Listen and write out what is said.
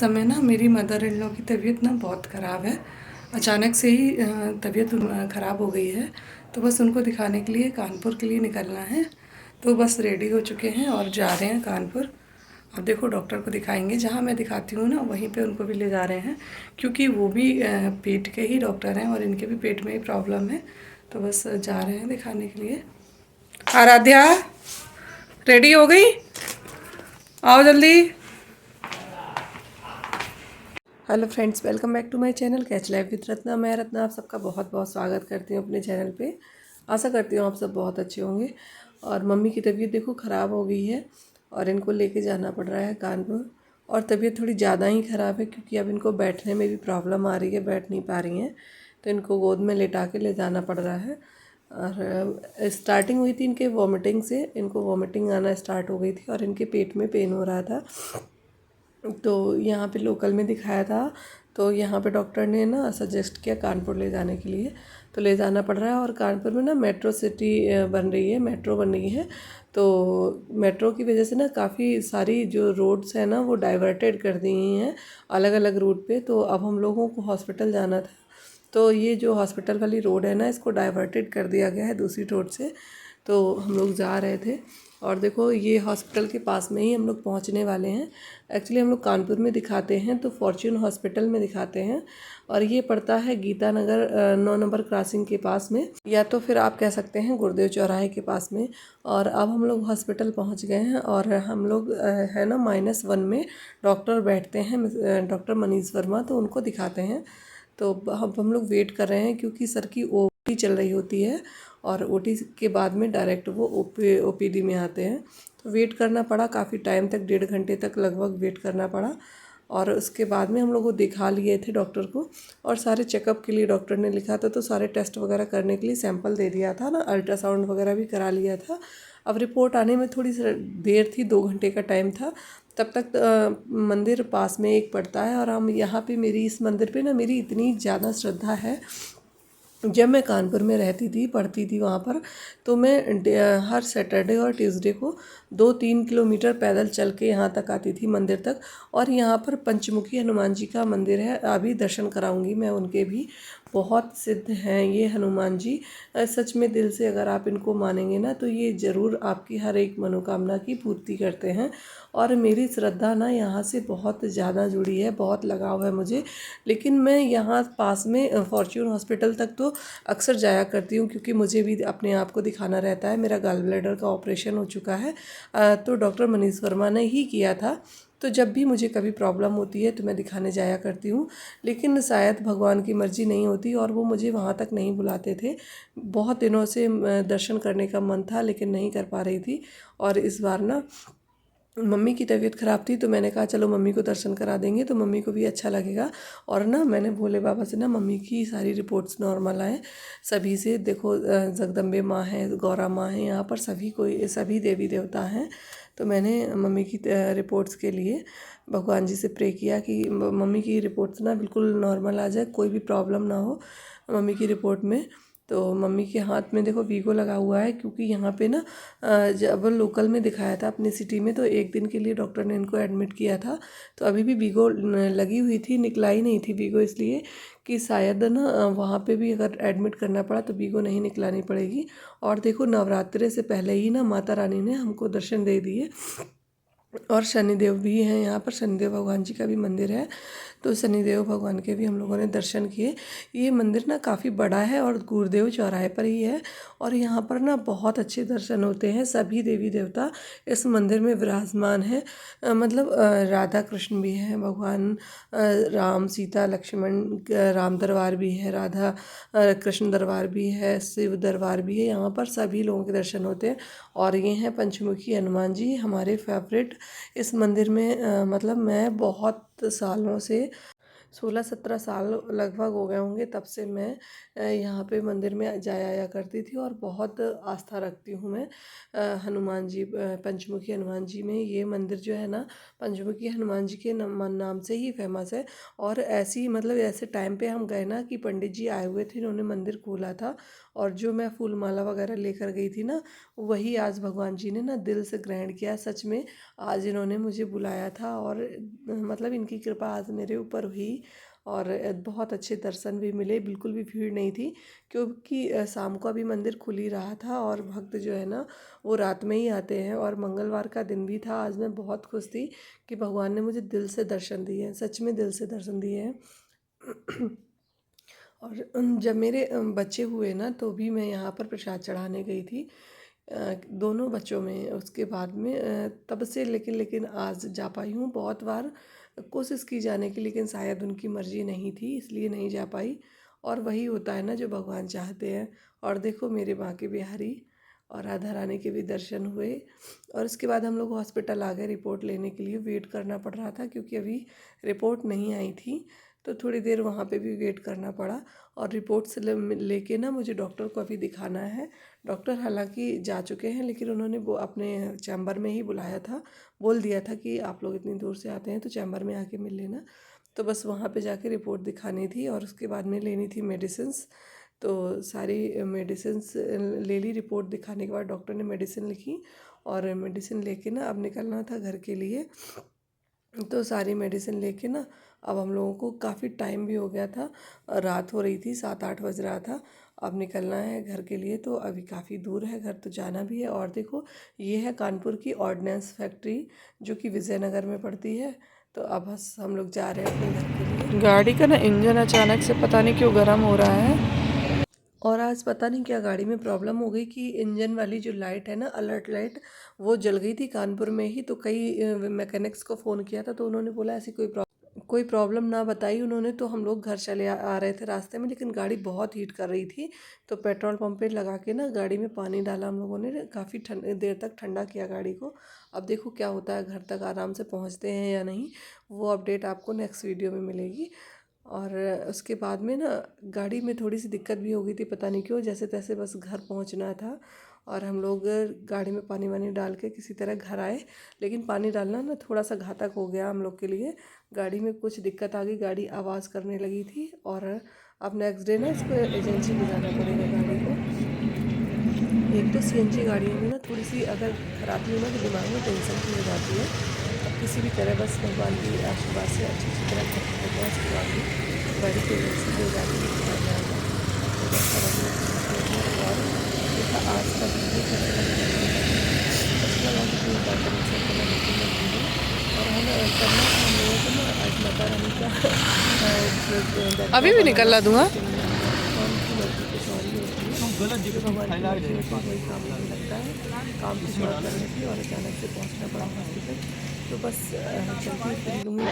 समय ना मेरी मदर इन लॉ की तबीयत ना बहुत ख़राब है। अचानक से ही तबीयत ख़राब हो गई है। तो बस उनको दिखाने के लिए कानपुर के लिए निकलना है। तो बस रेडी हो चुके हैं और जा रहे हैं कानपुर। अब देखो डॉक्टर को दिखाएंगे, जहाँ मैं दिखाती हूँ ना वहीं पे उनको भी ले जा रहे हैं, क्योंकि वो भी पेट के ही डॉक्टर हैं और इनके भी पेट में ही प्रॉब्लम है। तो बस जा रहे हैं दिखाने के लिए। आराध्या रेडी हो गई? आओ जल्दी। Hello friends, welcome back to my channel catch life with Ratna. मैं रत्ना आप सबका बहुत बहुत स्वागत करती हूँ अपने चैनल पे। आशा करती हूँ आप सब बहुत अच्छे होंगे। और मम्मी की तबीयत देखो ख़राब हो गई है और इनको लेके जाना पड़ रहा है कानपुर। और तबीयत थोड़ी ज़्यादा ही ख़राब है, क्योंकि अब इनको बैठने में भी प्रॉब्लम आ रही है, बैठ नहीं पा रही हैं। तो इनको गोद में लेटा के ले जाना पड़ रहा है। और स्टार्टिंग हुई थी इनके वॉमिटिंग से, इनको वॉमिटिंग आना स्टार्ट हो गई थी और इनके पेट में पेन हो रहा था। तो यहाँ पे लोकल में दिखाया था, तो यहाँ पे डॉक्टर ने ना सजेस्ट किया कानपुर ले जाने के लिए। तो ले जाना पड़ रहा है। और कानपुर में ना मेट्रो सिटी बन रही है, मेट्रो बन रही है। तो मेट्रो की वजह से ना काफ़ी सारी जो रोड्स हैं ना वो डाइवर्टेड कर दी हैं अलग अलग रूट पे। तो अब हम लोगों को हॉस्पिटल जाना था, तो ये जो हॉस्पिटल वाली रोड है ना इसको डाइवर्टेड कर दिया गया है दूसरी रोड से। तो हम लोग जा रहे थे और देखो ये हॉस्पिटल के पास में ही हम लोग पहुंचने वाले हैं। एक्चुअली हम लोग कानपुर में दिखाते हैं तो फॉर्च्यून हॉस्पिटल में दिखाते हैं, और ये पड़ता है गीता नगर 9 नंबर क्रॉसिंग के पास में, या तो फिर आप कह सकते हैं गुरुदेव चौराहे के पास में। और अब हम लोग हॉस्पिटल पहुंच गए हैं और हम लोग है ना -1 में डॉक्टर बैठते हैं, डॉक्टर मनीष वर्मा, तो उनको दिखाते हैं। तो हम लोग वेट कर रहे हैं, क्योंकि सर की ओपी चल रही होती है और ओटी के बाद में डायरेक्ट वो ओपीडी में आते हैं। तो वेट करना पड़ा काफ़ी टाइम तक, 1.5 घंटे तक लगभग वेट करना पड़ा। और उसके बाद में हम लोग को दिखा लिए थे डॉक्टर को, और सारे चेकअप के लिए डॉक्टर ने लिखा था, तो सारे टेस्ट वगैरह करने के लिए सैंपल दे दिया था ना, अल्ट्रासाउंड वगैरह भी करा लिया था। अब रिपोर्ट आने में थोड़ी सी देर थी, 2 घंटे का टाइम था। तब तक मंदिर पास में एक पड़ता है, और हम यहाँ पे मेरी इस मंदिर पे ना मेरी इतनी ज़्यादा श्रद्धा है। जब मैं कानपुर में रहती थी, पढ़ती थी वहाँ पर, तो मैं हर सैटरडे और ट्यूसडे को 2-3 किलोमीटर पैदल चल के यहाँ तक आती थी मंदिर तक। और यहाँ पर पंचमुखी हनुमान जी का मंदिर है, अभी दर्शन कराऊंगी मैं उनके भी। बहुत सिद्ध हैं ये हनुमान जी। सच में दिल से अगर आप इनको मानेंगे ना, तो ये ज़रूर आपकी हर एक मनोकामना की पूर्ति करते हैं। और मेरी श्रद्धा ना यहाँ से बहुत ज़्यादा जुड़ी है, बहुत लगाव है मुझे। लेकिन मैं यहाँ पास में फॉर्च्यून हॉस्पिटल तक तो अक्सर जाया करती हूँ, क्योंकि मुझे भी अपने आप को दिखाना रहता है। मेरा गॉल ब्लैडर का ऑपरेशन हो चुका है, तो डॉक्टर मनीष वर्मा ने ही किया था। तो जब भी मुझे कभी प्रॉब्लम होती है तो मैं दिखाने जाया करती हूँ। लेकिन शायद भगवान की मर्ज़ी नहीं होती और वो मुझे वहाँ तक नहीं बुलाते थे। बहुत दिनों से दर्शन करने का मन था, लेकिन नहीं कर पा रही थी। और इस बार ना मम्मी की तबीयत ख़राब थी, तो मैंने कहा चलो मम्मी को दर्शन करा देंगे, तो मम्मी को भी अच्छा लगेगा। और ना मैंने भोले बाबा से ना मम्मी की सारी रिपोर्ट्स नॉर्मल आए सभी से। देखो जगदम्बे माँ हैं, गौरा माँ हैं, यहाँ पर सभी देवी देवता हैं। तो मैंने मम्मी की रिपोर्ट्स के लिए भगवान जी से प्रे किया कि मम्मी की रिपोर्ट्स ना बिल्कुल नॉर्मल आ जाए, कोई भी प्रॉब्लम ना हो मम्मी की रिपोर्ट में। तो मम्मी के हाथ में देखो वीगो लगा हुआ है, क्योंकि यहाँ पे ना जब लोकल में दिखाया था अपनी सिटी में, तो एक दिन के लिए डॉक्टर ने इनको एडमिट किया था। तो अभी भी वीगो लगी हुई थी, निकला ही नहीं थी वीगो, इसलिए कि शायद ना वहाँ पे भी अगर एडमिट करना पड़ा तो वीगो नहीं निकलानी पड़ेगी। और देखो नवरात्रि से पहले ही ना माता रानी ने हमको दर्शन दे दिए। और शनिदेव भी हैं यहाँ पर, शनिदेव भगवान जी का भी मंदिर है, तो शनिदेव भगवान के भी हम लोगों ने दर्शन किए। ये मंदिर ना काफ़ी बड़ा है और गुरुदेव चौराहे पर ही है। और यहाँ पर ना बहुत अच्छे दर्शन होते हैं, सभी देवी देवता इस मंदिर में विराजमान है। मतलब राधा कृष्ण भी हैं, भगवान राम सीता लक्ष्मण, राम दरबार भी है, राधा कृष्ण दरबार भी है, शिव दरबार भी है। यहाँ पर सभी लोगों के दर्शन होते हैं। और ये हैं पंचमुखी हनुमान जी, हमारे फेवरेट। इस मंदिर में मतलब मैं बहुत सालों से 16-17 साल लगभग हो गए होंगे, तब से मैं यहाँ पे मंदिर में जाया आया करती थी और बहुत आस्था रखती हूँ मैं हनुमान जी, पंचमुखी हनुमान जी में। ये मंदिर जो है ना, पंचमुखी हनुमान जी के नाम से ही फेमस है। और ऐसी मतलब ऐसे टाइम पे हम गए ना कि पंडित जी आए हुए थे, इन्होंने मंदिर खोला था, और जो मैं फूल माला वगैरह लेकर गई थी ना, वही आज भगवान जी ने ना दिल से ग्रहण किया। सच में आज इन्होंने मुझे बुलाया था, और मतलब इनकी कृपा आज मेरे ऊपर हुई, और बहुत अच्छे दर्शन भी मिले, बिल्कुल भी भीड़ नहीं थी, क्योंकि शाम को अभी मंदिर खुल ही रहा था, और भक्त जो है ना वो रात में ही आते हैं, और मंगलवार का दिन भी था। आज मैं बहुत खुश थी कि भगवान ने मुझे दिल से दर्शन दिए हैं, सच में दिल से दर्शन दिए हैं। और जब मेरे बच्चे हुए ना, तो भी मैं यहाँ पर प्रसाद चढ़ाने गई थी दोनों बच्चों में। उसके बाद में तब से लेकिन आज जा पाई हूँ। बहुत बार कोशिश की जाने की, लेकिन शायद उनकी मर्ज़ी नहीं थी, इसलिए नहीं जा पाई। और वही होता है ना जो भगवान चाहते हैं। और देखो मेरे बांके बिहारी और राधा रानी के भी दर्शन हुए। और उसके बाद हम लोग हॉस्पिटल आ गए रिपोर्ट लेने के लिए। वेट करना पड़ रहा था क्योंकि अभी रिपोर्ट नहीं आई थी, तो थोड़ी देर वहाँ पे भी वेट करना पड़ा। और रिपोर्ट्स लेके ना मुझे डॉक्टर को अभी दिखाना है। डॉक्टर हालांकि जा चुके हैं, लेकिन उन्होंने वो अपने चैम्बर में ही बुलाया था, बोल दिया था कि आप लोग इतनी दूर से आते हैं तो चैम्बर में आके मिल लेना। तो बस वहाँ पे जाके रिपोर्ट दिखानी थी, और उसके बाद में लेनी थी मेडिसिन्स। तो सारी मेडिसिन्स ले ली। रिपोर्ट दिखाने के बाद डॉक्टर ने मेडिसिन लिखी, और मेडिसिन लेके ना अब निकलना था घर के लिए। तो सारी मेडिसिन लेके ना अब हम लोगों को काफ़ी टाइम भी हो गया था, रात हो रही थी, 7-8 बज रहा था। अब निकलना है घर के लिए, तो अभी काफ़ी दूर है घर, तो जाना भी है। और देखो ये है कानपुर की ऑर्डिनेंस फैक्ट्री, जो कि विजयनगर में पड़ती है। तो अब बस हम लोग जा रहे हैं अपने घर के लिए। गाड़ी का ना इंजन अचानक से पता नहीं क्यों गर्म हो रहा है, और आज पता नहीं क्या गाड़ी में प्रॉब्लम हो गई कि इंजन वाली जो लाइट है ना, अलर्ट लाइट, वो जल गई थी कानपुर में ही। तो कई मैकेनिक्स को फ़ोन किया था, तो उन्होंने बोला ऐसी कोई प्रॉब्लम ना बताई उन्होंने। तो हम लोग घर चले आ रहे थे रास्ते में, लेकिन गाड़ी बहुत हीट कर रही थी। तो पेट्रोल पंप पे लगा के ना गाड़ी में पानी डाला हम लोगों ने, काफ़ी देर तक ठंडा किया गाड़ी को। अब देखो क्या होता है, घर तक आराम से पहुंचते हैं या नहीं, वो अपडेट आपको नेक्स्ट वीडियो में मिलेगी। और उसके बाद में ना गाड़ी में थोड़ी सी दिक्कत भी हो गई थी, पता नहीं क्यों, जैसे तैसे बस घर पहुंचना था। और हम लोग गाड़ी में पानी वानी डाल के किसी तरह घर आए। लेकिन पानी डालना ना थोड़ा सा घातक हो गया हम लोग के लिए, गाड़ी में कुछ दिक्कत आ गई, गाड़ी आवाज़ करने लगी थी। और अब नेक्स्ट डे ना इसको एजेंसी में जाना पड़ेगा गाड़ी को। एक तो सीएनजी गाड़ियों में ना थोड़ी सी अगर खराबी हो ना, तो दिमाग में टेंशन भी हो जाती है। अब किसी भी तरह बस भगवान की आशीर्वाद से अच्छी तरह घर पहुँच गया। उसके बाद भी गाड़ी को एजेंसी में जाके जाना होगा, तो बस अब हम लोग। और देखा आज का वीडियो कैसा लगा, अच्छा लगा तो प्लीज़ लाइक कमेंट शेयर करना बिल्कुल मत भूलिए। और हम करना था हम लोगों को ना आज माता रानी का अभी भी निकल ला दूँगा, भगवान की मर्जी कुछ और ही होती है। जो भगवान की मर्जी होती है वही काम नहीं लगता है। काम की शुरुआत करनी थी और अचानक से पहुंचना पड़ा हॉस्पिटल। तो बस चलती फिर लूँगी।